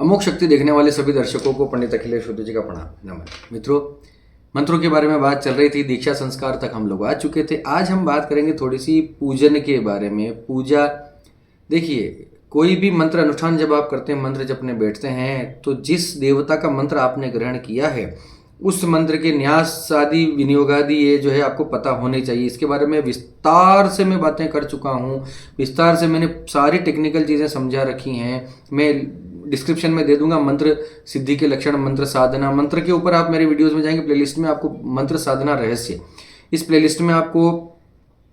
अमोघ शक्ति देखने वाले सभी दर्शकों को पंडित अखिलेश शुद्ध जी का प्रणाम। नमन मित्रों, मंत्रों के बारे में बात चल रही थी, दीक्षा संस्कार तक हम लोग आ चुके थे। आज हम बात करेंगे थोड़ी सी पूजन के बारे में। पूजा, देखिए कोई भी मंत्र अनुष्ठान जब आप करते हैं, मंत्र जपने बैठते हैं, तो जिस देवता का मंत्र आपने ग्रहण किया है उस मंत्र के न्यास आदि विनियोग आदि ये जो है आपको पता होने चाहिए। इसके बारे में विस्तार से मैं बातें कर चुका हूँ, विस्तार से मैंने सारी टेक्निकल चीज़ें समझा रखी हैं। मैं डिस्क्रिप्शन में दे दूंगा मंत्र सिद्धि के लक्षण, मंत्र साधना। मंत्र के ऊपर आप मेरे वीडियोस में जाएंगे, प्लेलिस्ट में आपको मंत्र साधना रहस्य, इस प्लेलिस्ट में आपको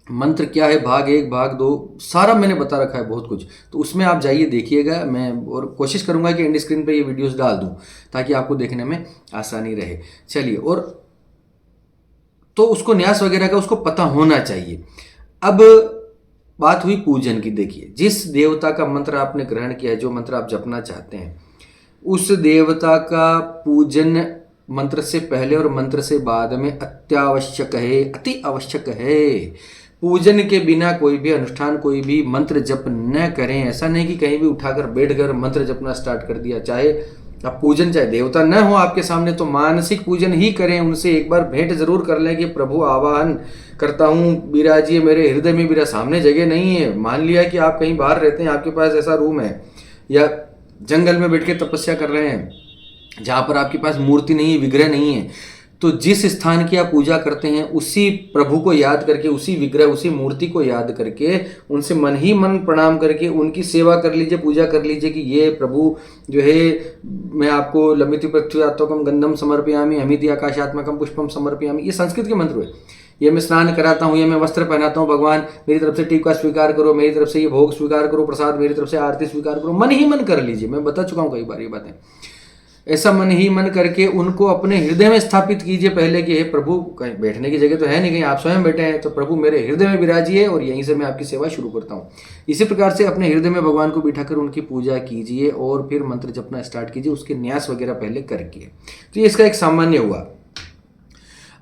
मंत्र क्या है भाग 1 भाग 2 सारा मैंने बता रखा है, बहुत कुछ। तो उसमें आप जाइए देखिएगा। मैं और कोशिश करूंगा कि एंड स्क्रीन पे ये वीडियोस डाल दूं ताकि आपको देखने में आसानी रहे। चलिए, और तो उसको न्यास वगैरह का उसको पता होना चाहिए। अब बात हुई पूजन की। देखिए, जिस देवता का मंत्र आपने ग्रहण किया है, जो मंत्र आप जपना चाहते हैं, उस देवता का पूजन मंत्र से पहले और मंत्र से बाद में अत्यावश्यक है, अति आवश्यक है। पूजन के बिना कोई भी अनुष्ठान, कोई भी मंत्र जप न करें। ऐसा नहीं कि कहीं भी उठाकर बैठकर मंत्र जपना स्टार्ट कर दिया। चाहे आप पूजन, चाहे देवता न हो आपके सामने, तो मानसिक पूजन ही करें। उनसे एक बार भेंट जरूर कर लें कि प्रभु आवाहन करता हूँ, विराजिए मेरे हृदय में। मेरा सामने जगह नहीं है। मान लिया कि आप कहीं बाहर रहते हैं, आपके पास ऐसा रूम है, या जंगल में बैठ के तपस्या कर रहे हैं जहाँ पर आपके पास मूर्ति नहीं है, विग्रह नहीं है, तो जिस स्थान की आप पूजा करते हैं उसी प्रभु को याद करके, उसी विग्रह, उसी मूर्ति को याद करके, उनसे मन ही मन प्रणाम करके उनकी सेवा कर लीजिए, पूजा कर लीजिए कि ये प्रभु जो है, मैं आपको लमिति पृथ्व्यात्मकम गंधम समर्पयामि, अमिति आकाशात्मकम पुष्पम समर्पयामि। ये संस्कृत के मंत्र हुए। ये मैं स्नान कराता हूँ, ये मैं वस्त्र पहनाता हूँ, भगवान मेरी तरफ से टीका स्वीकार करो, मेरी तरफ से ये भोग स्वीकार करो, प्रसाद मेरी तरफ से आरती स्वीकार करो। मन ही मन कर लीजिए। मैं बता चुका हूँ कई बार ये बातें। ऐसा मन ही मन करके उनको अपने हृदय में स्थापित कीजिए पहले कि हे प्रभु, कहीं बैठने की जगह तो है नहीं, कहीं आप स्वयं बैठे हैं, तो प्रभु मेरे हृदय में विराजिए और यहीं से मैं आपकी सेवा शुरू करता हूँ। इसी प्रकार से अपने हृदय में भगवान को बिठाकर उनकी पूजा कीजिए और फिर मंत्र जपना स्टार्ट कीजिए, उसके न्यास वगैरह पहले करके। तो ये इसका एक सामान्य हुआ।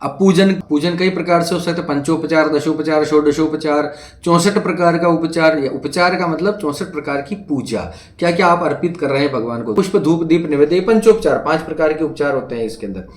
अब पूजन कई प्रकार से हो सकता है। पंचोपचार, दशोपचार, षोडशोपचार, 64 प्रकार का उपचार। या उपचार का मतलब 64 प्रकार की पूजा। क्या क्या आप अर्पित कर रहे हैं भगवान को। पुष्प, धूप, दीप, निवेद्य, पंचोपचार, 5 प्रकार के उपचार होते हैं इसके अंदर।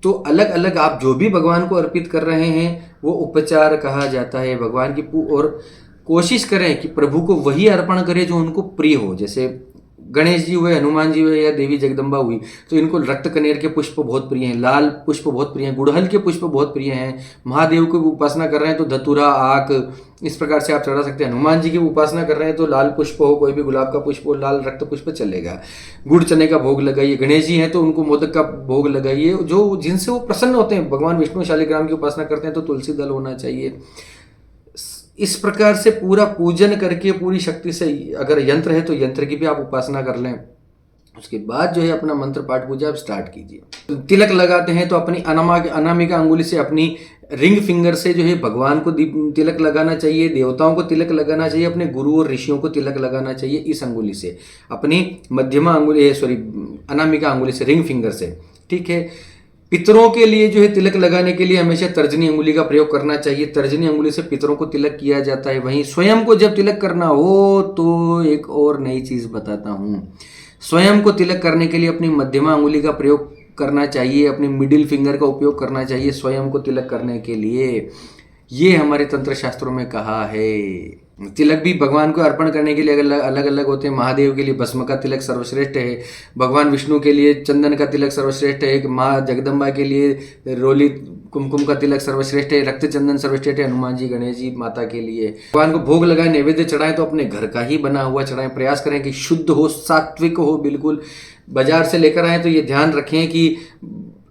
तो अलग अलग आप जो भी भगवान को अर्पित कर रहे हैं वो उपचार कहा जाता है भगवान की। और कोशिश करें कि प्रभु को वही अर्पण करें जो उनको प्रिय हो। जैसे गणेश जी हुए, हनुमान जी हुए, या देवी जगदम्बा हुई, तो इनको रक्त कनेर के पुष्प बहुत प्रिय हैं, लाल पुष्प बहुत प्रिय हैं, गुड़हल के पुष्प बहुत प्रिय हैं। महादेव की उपासना कर रहे हैं तो धतूरा, आक, इस प्रकार से आप चढ़ा सकते हैं। हनुमान जी की उपासना कर रहे हैं तो लाल पुष्प हो, कोई भी गुलाब का पुष्प हो, लाल रक्त पुष्प चलेगा। गुड़ चने का भोग लगाइए। गणेश जी हैं तो उनको मोदक का भोग लगाइए, जो जिनसे वो प्रसन्न होते हैं। भगवान विष्णु शालिग्राम की उपासना करते हैं तो तुलसी दल होना चाहिए। इस प्रकार से पूरा पूजन करके पूरी शक्ति से, अगर यंत्र है तो यंत्र की भी आप उपासना कर लें। उसके बाद जो है अपना मंत्र पाठ पूजा आप स्टार्ट कीजिए। तिलक लगाते हैं तो अपनी अनामिका अंगुली से, अपनी रिंग फिंगर से जो है भगवान को तिलक लगाना चाहिए, देवताओं को तिलक लगाना चाहिए, अपने गुरु और ऋषियों को तिलक लगाना चाहिए इस अंगुली से, अपनी मध्यमा अंगुली, अनामिका अंगुली से, रिंग फिंगर से। ठीक है। पितरों के लिए जो है तिलक लगाने के लिए हमेशा तर्जनी अंगुली का प्रयोग करना चाहिए। तर्जनी अंगुली से पितरों को तिलक किया जाता है। वहीं स्वयं को जब तिलक करना हो तो एक और नई चीज बताता हूँ। स्वयं को तिलक करने के लिए अपनी मध्यमा अंगुली का प्रयोग करना चाहिए, अपनी मिडिल फिंगर का उपयोग करना चाहिए स्वयं को तिलक करने के लिए। ये हमारे तंत्र शास्त्रों में कहा है। तिलक भी भगवान को अर्पण करने के लिए अलग अलग होते हैं। महादेव के लिए भस्म का तिलक सर्वश्रेष्ठ है, भगवान विष्णु के लिए चंदन का तिलक सर्वश्रेष्ठ है, माँ जगदम्बा के लिए रोली कुमकुम का तिलक सर्वश्रेष्ठ है, रक्त चंदन सर्वश्रेष्ठ है, हनुमान जी, गणेश जी, माता के लिए। भगवान को भोग लगाए, नैवेद्य चढ़ाएं तो अपने घर का ही बना हुआ चढ़ाएं। प्रयास करें कि शुद्ध हो, सात्विक हो बिल्कुल। बाजार से लेकर आए तो ये ध्यान रखें कि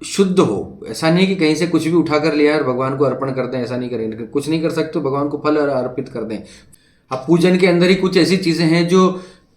शुद्ध हो। ऐसा नहीं कि कहीं से कुछ भी उठाकर ले आए और भगवान को अर्पण कर दें, ऐसा नहीं करें। कुछ नहीं कर सकते तो भगवान को फल अर्पित कर दें। अब पूजन के अंदर ही कुछ ऐसी चीजें हैं जो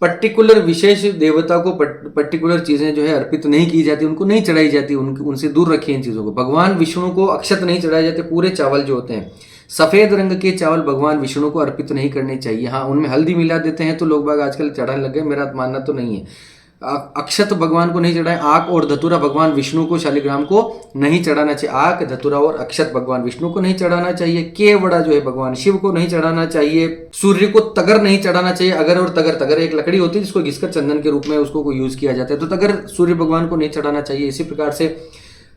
पर्टिकुलर विशेष देवता को पर्टिकुलर चीजें जो है अर्पित नहीं की जाती, उनको नहीं चढ़ाई जाती, उनसे दूर रखिए इन चीजों को। भगवान विष्णु को अक्षत नहीं चढ़ाए जाते। पूरे चावल जो होते हैं, सफेद रंग के चावल भगवान विष्णु को अर्पित नहीं करने चाहिए। हाँ, उनमें हल्दी मिला देते हैं तो लोग बाग आजकल चढ़ाने लग गए, मेरा मानना तो नहीं है। अक्षत भगवान को नहीं चढ़ाएं। आक और धतूरा भगवान विष्णु को, शालिग्राम को नहीं चढ़ाना चाहिए। आक, धतूरा और अक्षत भगवान विष्णु को नहीं चढ़ाना चाहिए। केवड़ा जो है भगवान शिव को नहीं चढ़ाना चाहिए। सूर्य को तगर नहीं चढ़ाना चाहिए। अगर और तगर, तगर एक लकड़ी होती है जिसको घिसकर चंदन के रूप में उसको यूज किया जाता है, तो तगर सूर्य भगवान को नहीं चढ़ाना चाहिए। इसी प्रकार से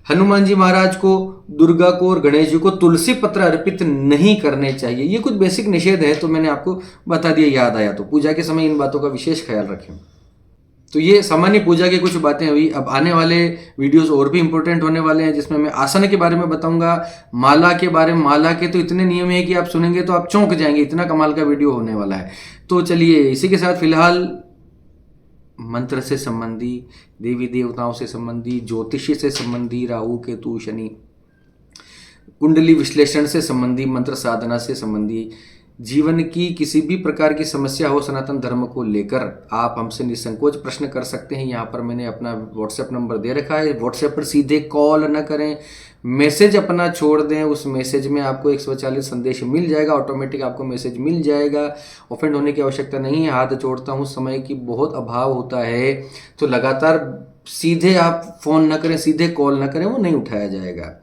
हनुमान जी महाराज को, दुर्गा को और गणेश जी को तुलसी पत्र अर्पित नहीं करने चाहिए। ये कुछ बेसिक निषेध है, तो मैंने आपको बता दिया, याद आया तो। पूजा के समय इन बातों का विशेष ख्याल रखें। तो ये सामान्य पूजा की कुछ बातें हुई। अब आने वाले वीडियोस और भी इंपॉर्टेंट होने वाले हैं, जिसमें मैं आसन के बारे में बताऊंगा, माला के बारे में। माला के तो इतने नियम है कि आप सुनेंगे तो आप चौंक जाएंगे, इतना कमाल का वीडियो होने वाला है। तो चलिए, इसी के साथ फिलहाल मंत्र से संबंधी, देवी देवताओं से संबंधी, ज्योतिषी से संबंधी, राहु केतु शनि, कुंडली विश्लेषण से संबंधी, मंत्र साधना से संबंधी, जीवन की किसी भी प्रकार की समस्या हो सनातन धर्म को लेकर, आप हमसे निसंकोच प्रश्न कर सकते हैं। यहाँ पर मैंने अपना व्हाट्सएप नंबर दे रखा है। व्हाट्सएप पर सीधे कॉल न करें, मैसेज अपना छोड़ दें। उस मैसेज में आपको एक स्वचालित संदेश मिल जाएगा, ऑटोमेटिक आपको मैसेज मिल जाएगा। ऑफेंड होने की आवश्यकता नहीं है। हाथ जोड़ता हूँ, समय की बहुत अभाव होता है, तो लगातार सीधे आप फ़ोन न करें, सीधे कॉल न करें, वो नहीं उठाया जाएगा।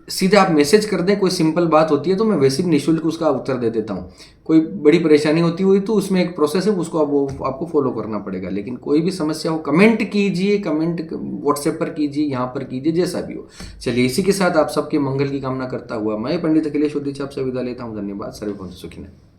सीधे आप मैसेज कर दें। कोई सिंपल बात होती है तो मैं वैसे भी निःशुल्क उसका उत्तर दे देता हूँ। कोई बड़ी परेशानी होती हुई तो उसमें एक प्रोसेस है, उसको आपको फॉलो करना पड़ेगा। लेकिन कोई भी समस्या हो, कमेंट कीजिए, कमेंट व्हाट्सएप पर कीजिए, यहाँ पर कीजिए, जैसा भी हो। चलिए, इसी के साथ आप सबके मंगल की कामना करता हुआ मैं पंडित अखिलेश उद्दीच आपसे विदा लेता हूँ। धन्यवाद। सर्वे भवन्तु सुखिनः।